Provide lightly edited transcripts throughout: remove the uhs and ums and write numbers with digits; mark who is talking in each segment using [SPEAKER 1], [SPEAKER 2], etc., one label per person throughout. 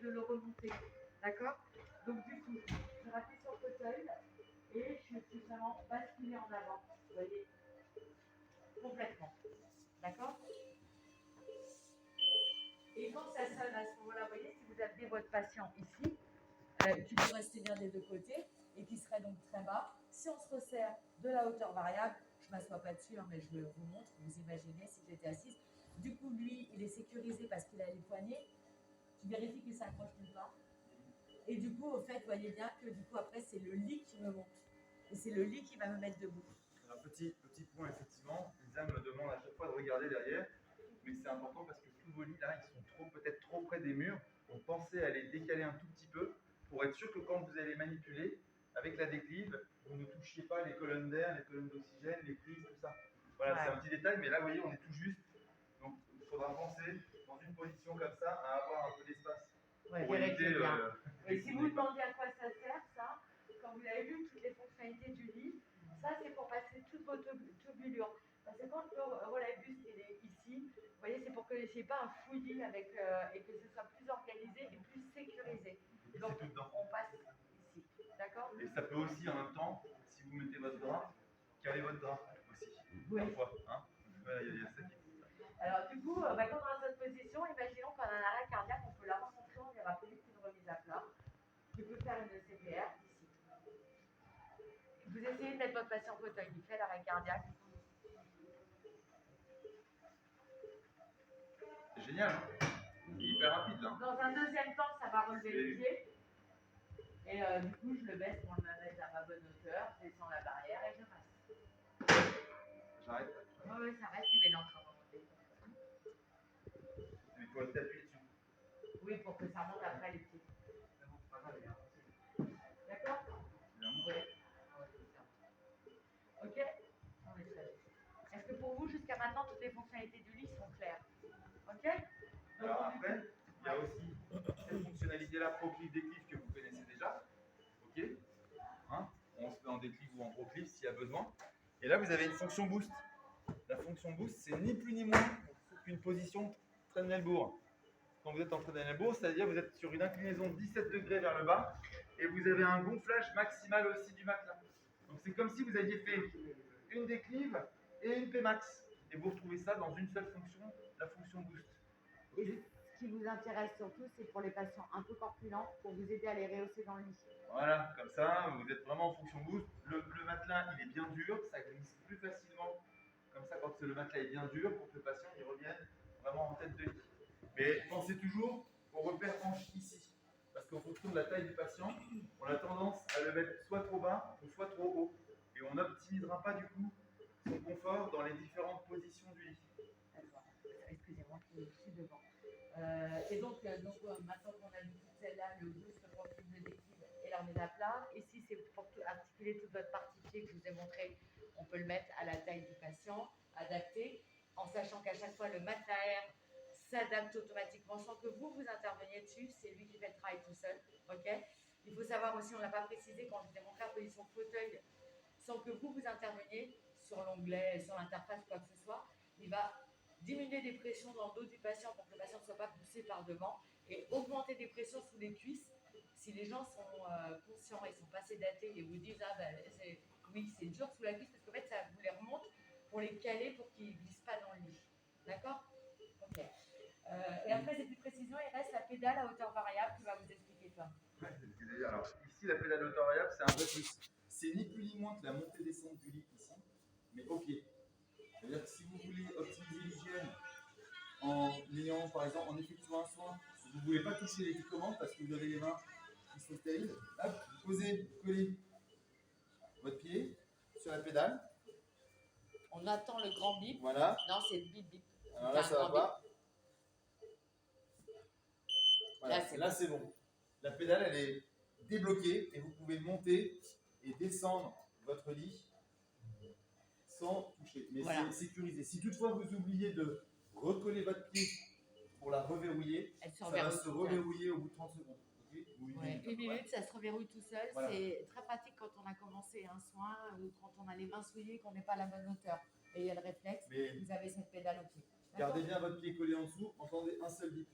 [SPEAKER 1] de le remonter. D'accord? Donc du coup, je rappuie sur le fauteuil et je suis vraiment basculer en avant. Vous voyez? Complètement. D'accord? Et quand ça sonne à ce moment-là, vous voyez, si vous amenez votre patient ici, qui pourrait se tenir des deux côtés et qui serait donc très bas, si on se resserre de la hauteur variable, je ne m'assois pas dessus, hein, mais je vous montre, vous imaginez si j'étais assise. Du coup, lui, il est sécurisé parce qu'il a les poignets. Tu vérifies qu'il s'accroche nulle part. Et du coup, au fait, vous voyez bien que du coup, après, c'est le lit qui me monte. Et c'est le lit qui va me mettre debout.
[SPEAKER 2] Alors, petit point, effectivement, Lisa me demande à chaque fois de regarder derrière, mais c'est important parce que tous vos lits là, ils sont peut-être trop près des murs, donc pensez à les décaler un tout petit peu pour être sûr que quand vous allez manipuler avec la déclive, vous ne touchiez pas les colonnes d'air, les colonnes d'oxygène, les prises, tout ça. Voilà, c'est un petit détail, mais là, vous voyez, on est tout juste. Donc, il faudra penser dans une position comme ça à avoir un peu d'espace.
[SPEAKER 1] Ouais, pour éviter. Et si vous demandez à quoi ça sert, ça, quand vous avez vu toutes les fonctionnalités du lit, ça c'est pour passer toutes vos tubulures. Parce que quand le relais-buste est ici, vous voyez, c'est pour que n'y ait pas un fouillis avec, et que ce soit plus organisé et plus sécurisé. Donc on passe ici. D'accord?
[SPEAKER 2] Et ça peut aussi en même temps, si vous mettez votre drap, caler votre drap aussi.
[SPEAKER 1] Oui.
[SPEAKER 2] Parfois. Hein, voilà, il y a ça qui.
[SPEAKER 1] Alors du coup, quand on est dans cette position, imaginons qu'on a un arrêt cardiaque, on peut l'avoir montré, on ira plus vite qu'une remise à plat. Tu peux faire une CPR ici. Vous essayez de mettre votre patient au fauteuil, il fait l'arrêt cardiaque.
[SPEAKER 2] C'est génial, hein, c'est hyper rapide là.
[SPEAKER 1] Dans un deuxième temps, ça va relever les pieds. Et du coup, je le baisse pour le mettre à ma bonne hauteur, je descends la barrière et je passe.
[SPEAKER 2] J'arrête.
[SPEAKER 1] Oui, ça reste, mais il est en train de remonter.
[SPEAKER 2] Mais il faut rester appuyé dessus.
[SPEAKER 1] Oui, pour que ça monte après les pieds.
[SPEAKER 2] Ça monte pas mal,
[SPEAKER 1] D'accord? Oui. Ok? Est-ce que pour vous, jusqu'à maintenant, toutes les fonctionnalités du lit sont claires? Ok?
[SPEAKER 2] Alors après, il y a aussi cette fonctionnalité-là, proclive-déclive, que vous connaissez déjà. Ok, hein, on se met en déclive ou en proclive s'il y a besoin. Et là, vous avez une fonction boost. La fonction boost, c'est ni plus ni moins qu'une position Trendelbourg. Quand vous êtes en Trendelbourg, c'est-à-dire vous êtes sur une inclinaison de 17 degrés vers le bas et vous avez un gonflage maximal aussi du matelas. Donc c'est comme si vous aviez fait une déclive et une Pmax. Et vous retrouvez ça dans une seule fonction, la fonction boost.
[SPEAKER 1] Et ce qui vous intéresse surtout, c'est pour les patients un peu corpulents, pour vous aider à les rehausser dans le lit.
[SPEAKER 2] Voilà, comme ça, vous êtes vraiment en fonction boost. Le matelas, il est bien dur, ça glisse plus facilement. Comme ça, quand le matelas est bien dur, pour que le patient il revienne vraiment en tête de lit. Mais pensez toujours au repère hanche ici. Parce qu'en fonction de la taille du patient, on a tendance à le mettre soit trop bas ou soit trop haut. Et on n'optimisera pas du coup son confort dans les différentes positions du lit.
[SPEAKER 1] Excusez-moi, je suis devant. Et donc maintenant qu'on a vu toute celle-là, le boost, le profil de déclive et la remise à plat, ici c'est pour articuler toute votre partie pied que je vous ai montré, on peut le mettre à la taille du patient, adapté, en sachant qu'à chaque fois le matelas air s'adapte automatiquement sans que vous interveniez dessus, c'est lui qui fait le travail tout seul. Ok. Il faut savoir aussi, on ne l'a pas précisé quand je vous ai montré la position fauteuil, sans que vous interveniez sur l'onglet, sur l'interface, quoi que ce soit, il va diminuer des pressions dans le dos du patient pour que le patient ne soit pas poussé par devant et augmenter des pressions sous les cuisses. Si les gens sont conscients et sont pas sédatés et vous disent oui, c'est dur sous la cuisse parce qu'en fait ça vous les remonte pour les caler pour qu'ils ne glissent pas dans le lit. D'accord? Ok. Et après ces petites précisions, il reste la pédale à hauteur variable qui va vous expliquer ça.
[SPEAKER 2] Ouais, c'est ce que j'allais dire. Alors ici la pédale hauteur variable, c'est un peu plus. C'est ni plus ni moins que la montée-descente du lit ici, mais au pied. C'est-à-dire que si vous voulez optimiser l'hygiène par exemple, en effectuant un soin, vous ne voulez pas toucher les commandes parce que vous avez les mains qui sont stériles, hop, vous posez, vous collez votre pied sur la pédale.
[SPEAKER 1] On attend le grand bip.
[SPEAKER 2] Voilà.
[SPEAKER 1] Non, c'est le bip bip.
[SPEAKER 2] Alors là, ça va pas. Voilà. Là, c'est bon. La pédale, elle est débloquée et vous pouvez monter et descendre votre lit sans toucher. Mais voilà, c'est sécurisé. Si toutefois vous oubliez de recoller votre pied pour la reverrouiller, ça va se reverrouiller au bout de 30 secondes. Okay,
[SPEAKER 1] une minute, ça se reverrouille tout seul. Voilà. C'est très pratique quand on a commencé un soin ou quand on a les mains souillées, qu'on n'est pas à la bonne hauteur. Et il y a le réflexe, vous avez cette pédale au pied.
[SPEAKER 2] Gardez bien votre pied collé en dessous, entendez un seul bip.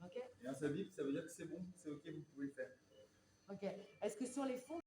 [SPEAKER 1] Ok.
[SPEAKER 2] Et un ça vibre, ça veut dire que c'est bon, c'est ok, vous pouvez le faire.
[SPEAKER 1] Ok. Est-ce que sur les fonds